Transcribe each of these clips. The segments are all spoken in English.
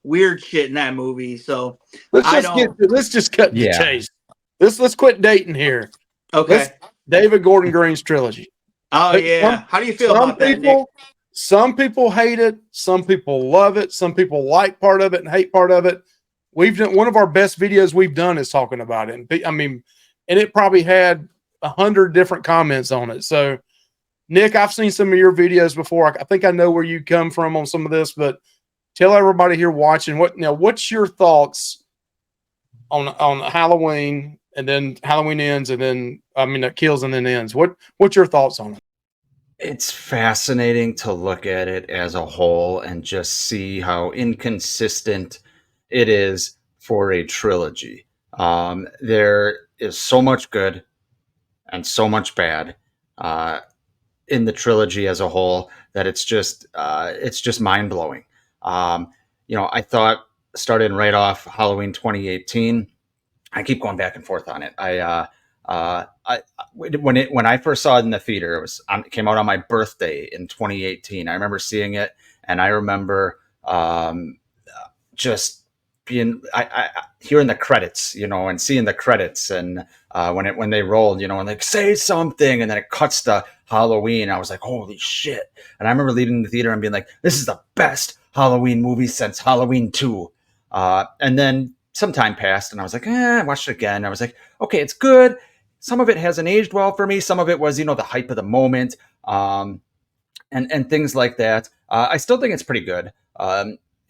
weird shit in that movie. So Let's I just get. don't. Let's just cut the Yeah. chase. Let's quit dating here. Let's Okay. David Gordon Green's trilogy. Oh But yeah. How do you feel some about that, Nick? some people hate it. Some people love it. Some people like part of it and hate part of it. We've done one of our best videos we've done is talking about it. And I mean, and it probably had 100 different comments on it. So, Nick, I've seen some of your videos before. I think I know where you come from on some of this, but tell everybody here watching what's your thoughts on Halloween, and then Halloween ends, and then it kills and then ends. What's your thoughts on it? It's fascinating to look at it as a whole and just see how inconsistent it is for a trilogy. There is so much good and so much bad in the trilogy as a whole that it's just mind blowing. I thought starting right off Halloween 2018. I keep going back and forth on it. When I first saw it in the theater, it came out on my birthday in 2018. I remember seeing it, and I remember just being hearing the credits, and seeing the credits, and when they rolled, and like say something, and then it cuts to Halloween. I was like, holy shit! And I remember leaving the theater and being like, this is the best Halloween movie since Halloween 2. And then some time passed, and I was like, I watched it again. I was like, okay, it's good. Some of it hasn't aged well for me. Some of it was, the hype of the moment, and things like that. I still think it's pretty good.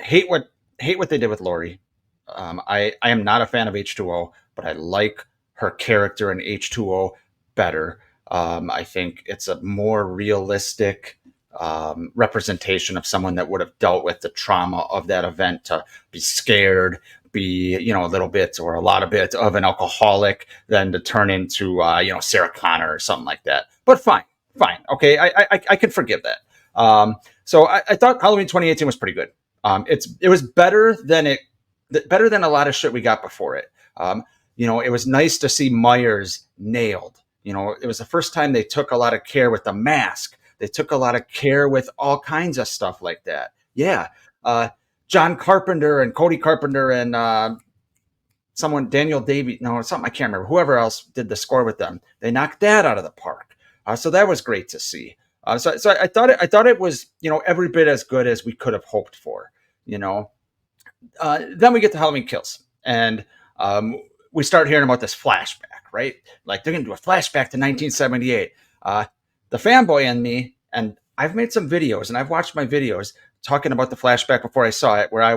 Hate what they did with Laurie. I am not a fan of H2O, but I like her character in H2O better. I think it's a more realistic representation of someone that would have dealt with the trauma of that event, to be scared, be a little bit or a lot of bit of an alcoholic, than to turn into Sarah Connor or something like that. But fine, okay, I can forgive that. So I thought Halloween 2018 was pretty good. It was better than a lot of shit we got before it. It was nice to see Myers nailed. It was the first time they took a lot of care with the mask. They took a lot of care with all kinds of stuff like that. Yeah. John Carpenter and Cody Carpenter and Daniel Davy, something I can't remember, whoever else did the score with them. They knocked that out of the park. So that was great to see. So I thought it was, every bit as good as we could have hoped for, Then we get to Halloween Kills, and we start hearing about this flashback, right? Like they're going to do a flashback to 1978. The fanboy in me, and I've made some videos, and I've watched my videos talking about the flashback before I saw it, where I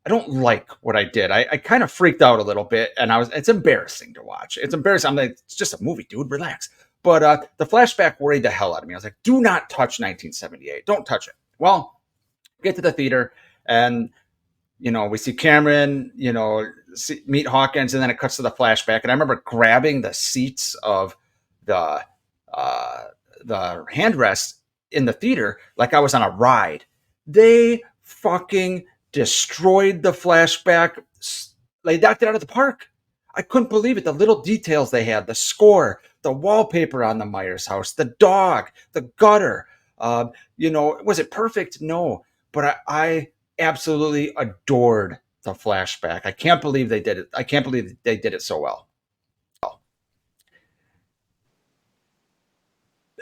don't like what I did. I kind of freaked out a little bit, and it's embarrassing to watch. It's embarrassing. I'm like, it's just a movie, dude, relax. But the flashback worried the hell out of me. I was like, do not touch 1978. Don't touch it. Well, get to the theater, and, we see Cameron, meet Hawkins, and then it cuts to the flashback. And I remember grabbing the seats of the handrest in the theater like I was on a ride. They fucking destroyed the flashback. They knocked it out of the park. I couldn't believe it. The little details they had, the score, the wallpaper on the Myers house, the dog, the gutter. Was it perfect? No, but I absolutely adored the flashback. I can't believe they did it. I can't believe they did it so well.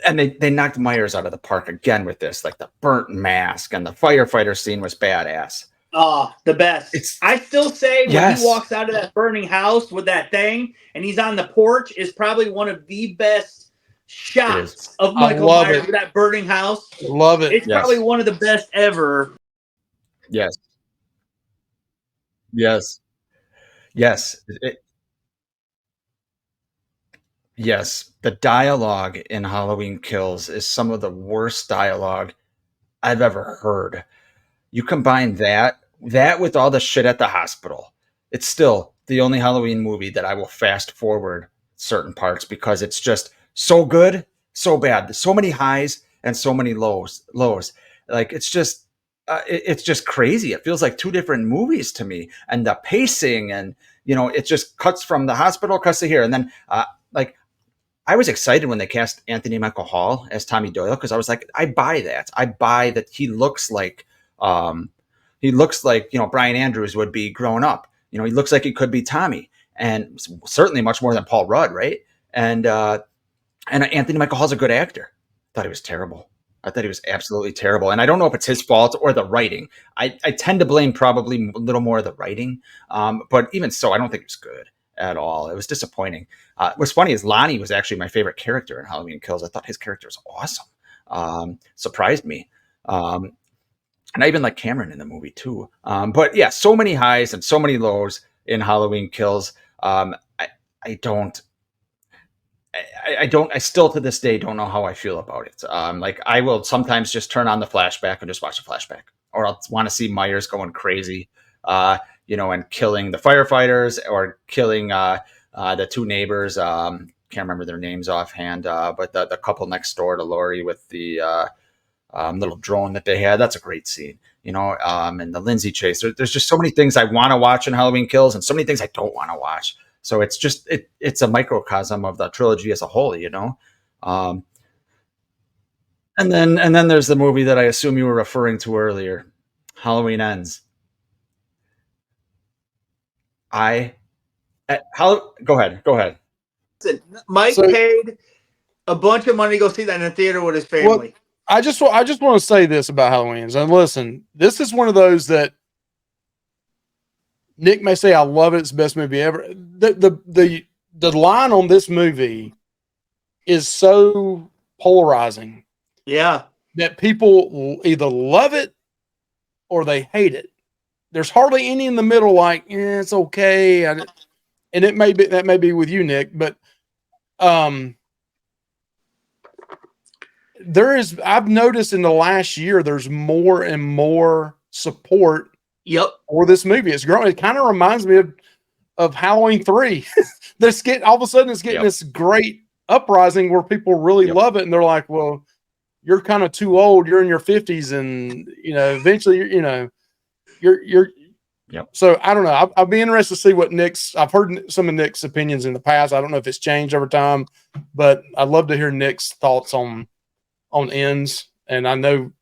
And they knocked Myers out of the park again with this, like the burnt mask, and the firefighter scene was badass. Oh, the best. I still say when he walks out of that burning house with that thing and he's on the porch is probably one of the best shots of Michael Myers with that burning house. Love it. It's probably one of the best ever. Yes. Yes, the dialogue in Halloween Kills is some of the worst dialogue I've ever heard. You combine that with all the shit at the hospital. It's still the only Halloween movie that I will fast forward certain parts because it's just so good, so bad. There's so many highs and so many lows. Like it's just crazy. It feels like two different movies to me. And the pacing, and it just cuts from the hospital, cuts to here, and then I was excited when they cast Anthony Michael Hall as Tommy Doyle because I was like, I buy that. I buy that he looks like He looks like, Brian Andrews would be growing up. He looks like he could be Tommy, and certainly much more than Paul Rudd, right? And Anthony Michael Hall's a good actor. I thought he was terrible. I thought he was absolutely terrible. And I don't know if it's his fault or the writing. I tend to blame probably a little more of the writing. But even so, I don't think it was good at all. It was disappointing. What's funny is Lonnie was actually my favorite character in Halloween Kills. I thought his character was awesome. Surprised me. And I even like Cameron in the movie too. But yeah, so many highs and so many lows in Halloween Kills. I still to this day don't know how I feel about it. Like I will sometimes just turn on the flashback and just watch the flashback, or I'll want to see Myers going crazy, and killing the firefighters or killing the two neighbors. Can't remember their names offhand, but the couple next door to Laurie with the little drone that they had. That's a great scene, and the Lindsay chase. There's just so many things I want to watch in Halloween Kills and so many things I don't want to watch. So it's just it's a microcosm of the trilogy as a whole, And then there's the movie that I assume you were referring to earlier, Halloween Ends. Go ahead. Listen, Mike paid a bunch of money to go see that in the theater with his family. Well, I just want to say this about Halloween Ends. And listen, this is one of those that Nick may say, I love it. It's the best movie ever. The line on this movie is so polarizing. Yeah. That people either love it or they hate it. There's hardly any in the middle like, it's okay. And that may be with you, Nick, but I've noticed in the last year, there's more and more support for this movie. It's growing. It kind of reminds me of Halloween 3. All of a sudden it's getting this great uprising where people really love it, and they're like, well, you're kind of too old, you're in your 50s, and eventually you're so I don't know. I'll be interested to see what I've heard some of Nick's opinions in the past. I don't know if it's changed over time, but I'd love to hear Nick's thoughts on Ends. And I know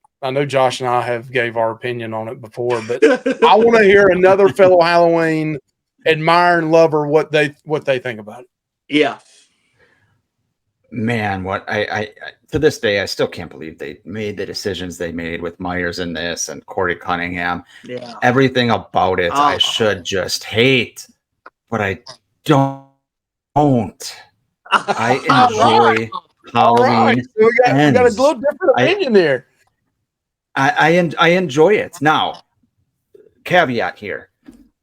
Josh and I have gave our opinion on it before, but I want to hear another fellow Halloween admirer and lover what they think about it. Yeah. Man, what I to this day, I still can't believe they made the decisions they made with Myers in this and Corey Cunningham. Yeah. Everything about it, I should just hate, but I don't. I enjoy Halloween. So we got a little different opinion there. I enjoy it. Now, caveat here.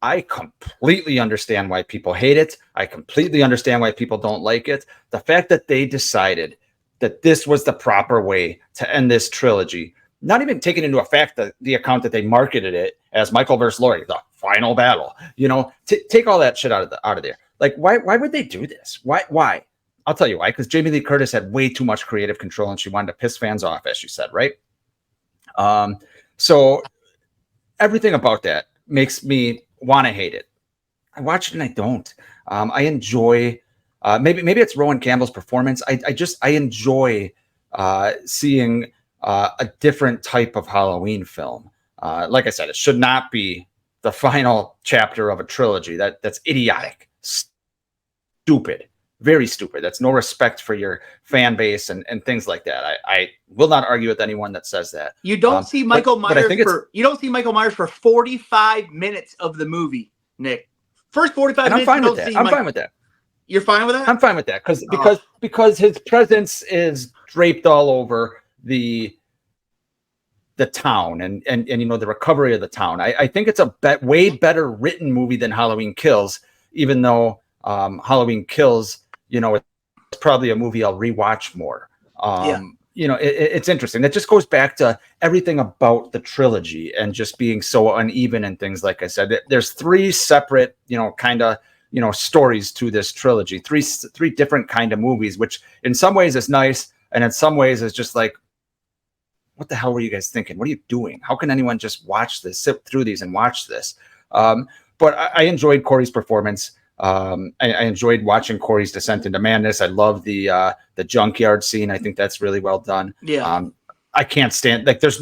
I completely understand why people hate it. I completely understand why people don't like it. The fact that they decided that this was the proper way to end this trilogy, not even taking into the account that they marketed it as Michael versus Laurie, the final battle. Take all that shit out of there. Like, why would they do this? Why? I'll tell you why. Because Jamie Lee Curtis had way too much creative control, and she wanted to piss fans off, as she said, right? So everything about that makes me want to hate it. I watch it and I don't. I enjoy. Maybe it's Rowan Campbell's performance. I enjoy seeing a different type of Halloween film. Like I said, it should not be the final chapter of a trilogy. That's idiotic, stupid, very stupid. That's no respect for your fan base and things like that. I will not argue with anyone that says that. You don't see Michael Myers you don't see Michael Myers for 45 minutes of the movie, Nick. First 45 minutes. I'm fine with that. I'm fine with that. You're fine with that? I'm fine with that because his presence is draped all over the town and the recovery of the town. I think it's a way better written movie than Halloween Kills, even though Halloween Kills, it's probably a movie I'll rewatch more. It's interesting. That just goes back to everything about the trilogy and just being so uneven and things. Like I said, there's three separate, stories to this trilogy, three different kind of movies, which in some ways is nice. And in some ways is just like, what the hell were you guys thinking? What are you doing? How can anyone just watch this, sit through these and watch this? But I enjoyed Corey's performance. I enjoyed watching Corey's descent into madness. I love the junkyard scene. I think that's really well done. Yeah. I can't stand, there's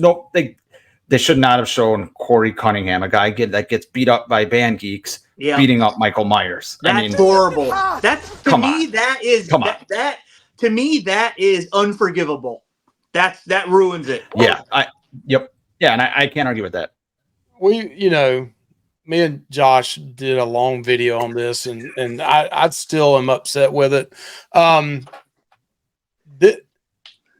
they should not have shown Corey Cunningham, a guy that gets beat up by band geeks, beating up Michael Myers. That's horrible. That's to me that is unforgivable. That ruins it. Yeah, and I can't argue with that. Me and Josh did a long video on this, and I still am upset with it.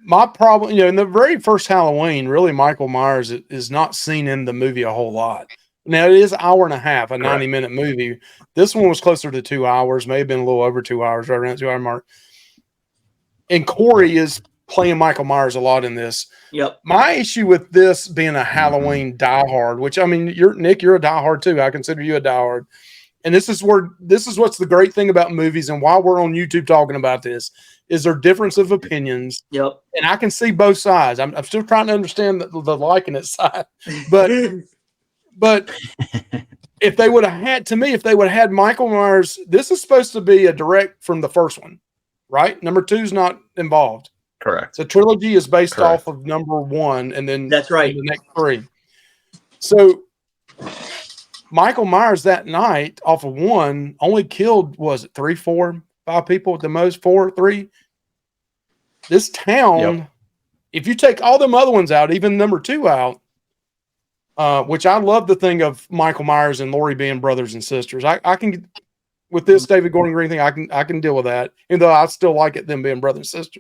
My problem, in the very first Halloween, really Michael Myers is not seen in the movie a whole lot. Now it is an hour and a half, a 90-minute movie. This one was closer to 2 hours, may have been a little over 2 hours, right around 2 hour mark. And Corey is playing Michael Myers a lot in this. Yep. My issue with this being a Halloween diehard, which Nick, you're a diehard too. I consider you a diehard. And this is what's the great thing about movies, and why we're on YouTube talking about this, is there difference of opinions. Yep. And I can see both sides. I'm still trying to understand the liking it side. But if they would have had Michael Myers, this is supposed to be a direct from the first one, right? Number 2 is not involved. Correct. So Trilogy is based off of number 1, and then that's right. The next 3. So Michael Myers that night off of 1 only killed, was it 3, 4, 5 people at the most? 4, 3. This town, if you take all them other ones out, even number 2 out, which I love the thing of Michael Myers and Laurie being brothers and sisters. I can, with this David Gordon Green thing, I can deal with that, even though I still like it them being brother and sister.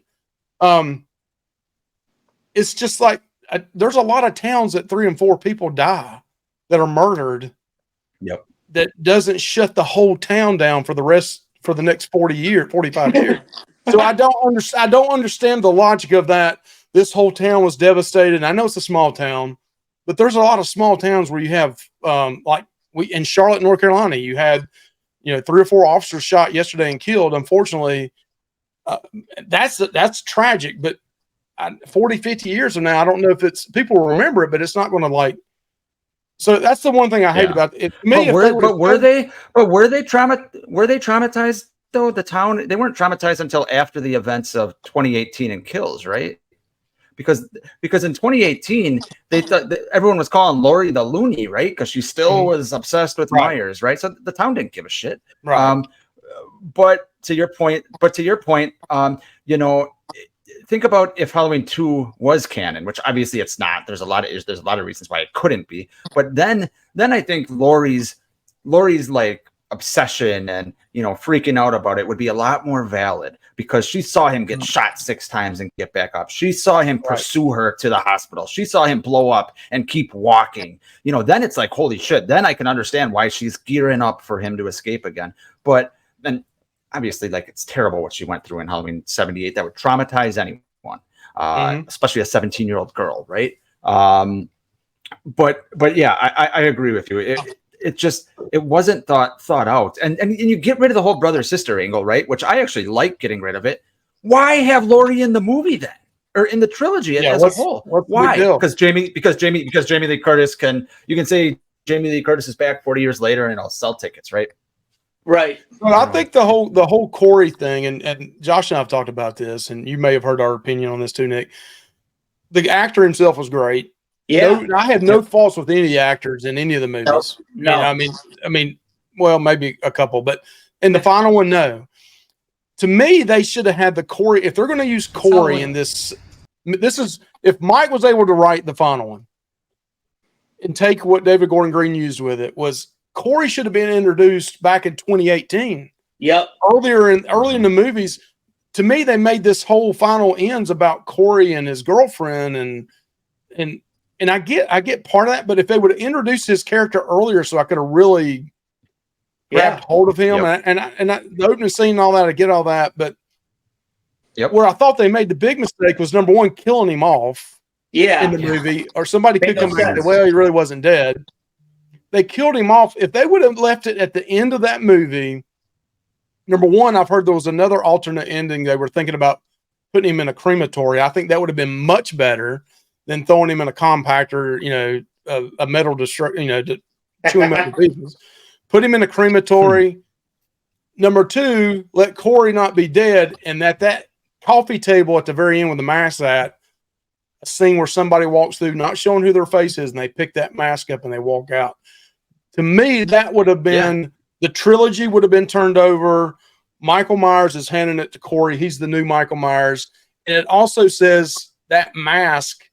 It's just like there's a lot of towns that 3 and 4 people die that are murdered. Yep. That doesn't shut the whole town down for the next 45 years. So I don't understand the logic of that. This whole town was devastated. I know it's a small town, but there's a lot of small towns where you have, in Charlotte, North Carolina, you had, 3 or 4 officers shot yesterday and killed. Unfortunately, that's tragic. But 40, 50 years from now, I don't know if people will remember it, but it's not going to So that's the one thing I hate about it. Were they traumatized though? The town, they weren't traumatized until after the events of 2018 and kills, right? Because in 2018 they thought that everyone was calling Laurie the loony, right? Because she still was obsessed with Myers, right? So the town didn't give a shit. Right. But to your point, think about if Halloween 2 was canon, which obviously it's not. There's a lot of reasons why it couldn't be. But then I think Laurie's like obsession and freaking out about it would be a lot more valid, because she saw him get shot 6 times and get back up. She saw him pursue her to the hospital. She saw him blow up and keep walking. Then it's like, holy shit. Then I can understand why she's gearing up for him to escape again. But then obviously, it's terrible what she went through in Halloween 78. That would traumatize anyone, especially a 17-year-old girl, right? But yeah, I agree with you. It wasn't thought out, and you get rid of the whole brother sister angle, right? Which I actually like getting rid of it. Why have Laurie in the movie then, or in the trilogy as a whole? Why? Because Jamie Lee Curtis you can say Jamie Lee Curtis is back 40 years later and I'll sell tickets, right? Right. Well, I think the whole Corey thing, and Josh and I have talked about this, and you may have heard our opinion on this too, Nick. The actor himself was great. Yeah. I have no faults with any of the actors in any of the movies. No. I mean, well, maybe a couple, but in the final one, no. To me, they should have had the Corey. If they're going to use Corey in this is if Mike was able to write the final one and take what David Gordon Green used with it, was Corey should have been introduced back in 2018. Yep. Early in the movies, to me, they made this whole final ends about Corey and his girlfriend, and I get part of that, but if they would have introduced his character earlier, so I could have really grabbed hold of him, and the opening scene and all that, I get all that, but where I thought they made the big mistake was, number 1, killing him off in the movie, or somebody could come back and say, well, he really wasn't dead. They killed him off. If they would have left it at the end of that movie, number 1, I've heard there was another alternate ending. They were thinking about putting him in a crematory. I think that would have been much better than throwing him in a compactor, a metal destruction, to chew him up to pieces. Put him in a crematory. Number 2, let Corey not be dead, and that coffee table at the very end with the mask a scene where somebody walks through, not showing who their face is, and they pick that mask up and they walk out. To me, that would have been the trilogy would have been turned over. Michael Myers is handing it to Corey. He's the new Michael Myers. And it also says that mask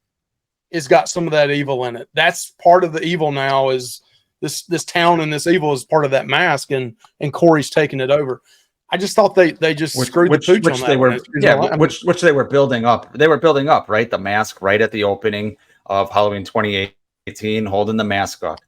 has got some of that evil in it. That's part of the evil now is this town and this evil is part of that mask, and Corey's taking it over. I just thought they just screwed the pooch on that. Which they were building up. They were building up, right? The mask right at the opening of Halloween 2018, holding the mask up.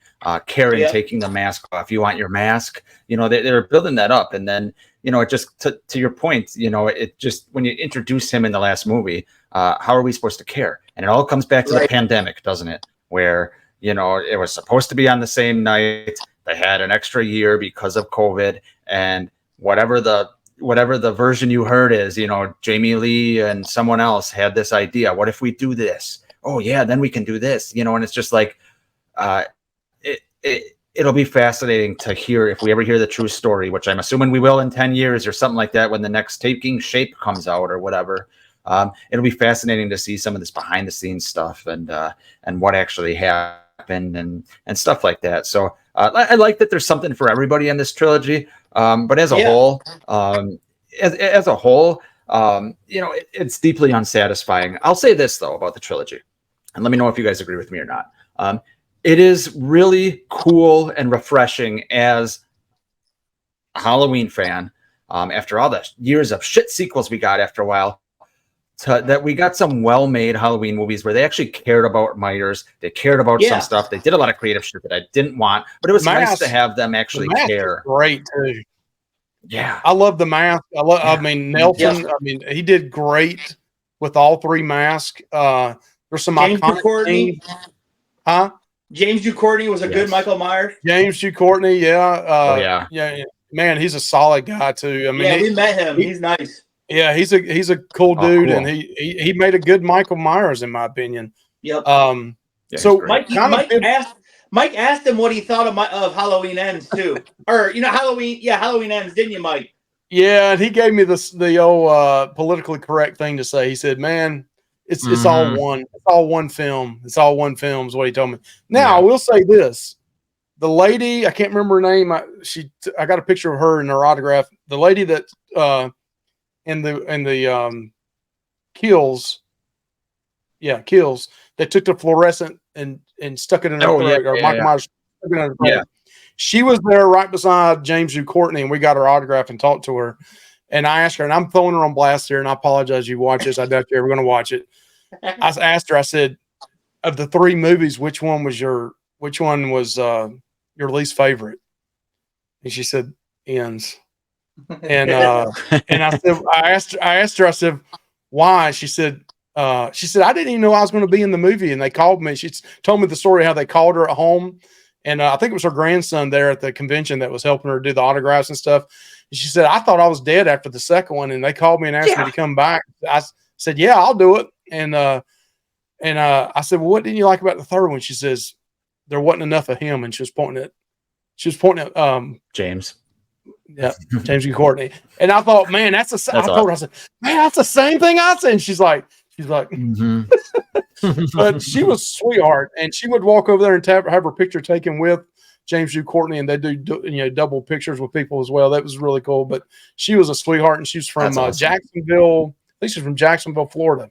Karen taking the mask off. You want your mask? You know, they were building that up, and then it just to your point. It just when you introduce him in the last movie, how are we supposed to care? And it all comes back to the pandemic, doesn't it? Where it was supposed to be on the same night. They had an extra year because of COVID, and whatever the version you heard is, Jamie Lee and someone else had this idea. What if we do this? Oh yeah, then we can do this. And it's just like. It'll be fascinating to hear if we ever hear the true story, which I'm assuming we will in 10 years or something like that when the next Taking Shape comes out or whatever. It'll be fascinating to see some of this behind the scenes stuff and what actually happened and stuff like that. So I like that there's something for everybody in this trilogy. But as a whole, as a whole, it's deeply unsatisfying. I'll say this though about the trilogy, and let me know if you guys agree with me or not. It is really cool and refreshing as a Halloween fan, after all the years of shit sequels we got after a while, that we got some well-made Halloween movies where they actually cared about Myers. They cared about some stuff. They did a lot of creative shit that I didn't want, but it was nice to have them actually care. Great too. Yeah. I love the mask. I mean, Nelson, he did great with all three masks. There's some iconic things. Huh? James Ducournau was a good Michael Myers. James Ducournau, yeah, man, he's a solid guy too. I mean, we met him. He's nice. Yeah, he's a cool dude, cool. And he made a good Michael Myers in my opinion. Yep. So Mike asked him what he thought of Halloween Ends too, or Halloween Ends, didn't you, Mike? Yeah, and he gave me the old politically correct thing to say. He said, "Man, it's all one. It's all one film. It's all one film," is what he told me. Now, I will say this: the lady, I can't remember her name. I got a picture of her and her autograph. The lady that in the Kills, they took the fluorescent and stuck it in her throat. Or Michael Myers stuck it in her throat. Yeah. She was there right beside James Ducournau, and we got her autograph and talked to her. And I asked her, and I'm throwing her on blast here, and I apologize you watch this. I doubt you're ever going to watch it. I asked her, I said, of the three movies, which one was your least favorite? And she said, Ends. And and I asked her, I said, why? She said, I didn't even know I was going to be in the movie. And they called me. She told me the story how they called her at home. And I think it was her grandson there at the convention that was helping her do the autographs and stuff. And she said, I thought I was dead after the second one. And they called me and asked me to come back. I said, yeah, I'll do it. And I said, well, what didn't you like about the third one? She says, there wasn't enough of him. And she was pointing at James. Yeah, James Ducournau. And I thought, man, I told her, I said, man, that's the same thing I said. And she's like, mm-hmm. But she was a sweetheart, and she would walk over there and have her picture taken with James Ducournau, and they do double pictures with people as well. That was really cool. But she was a sweetheart, and she was from Jacksonville. I think she's from Jacksonville, Florida.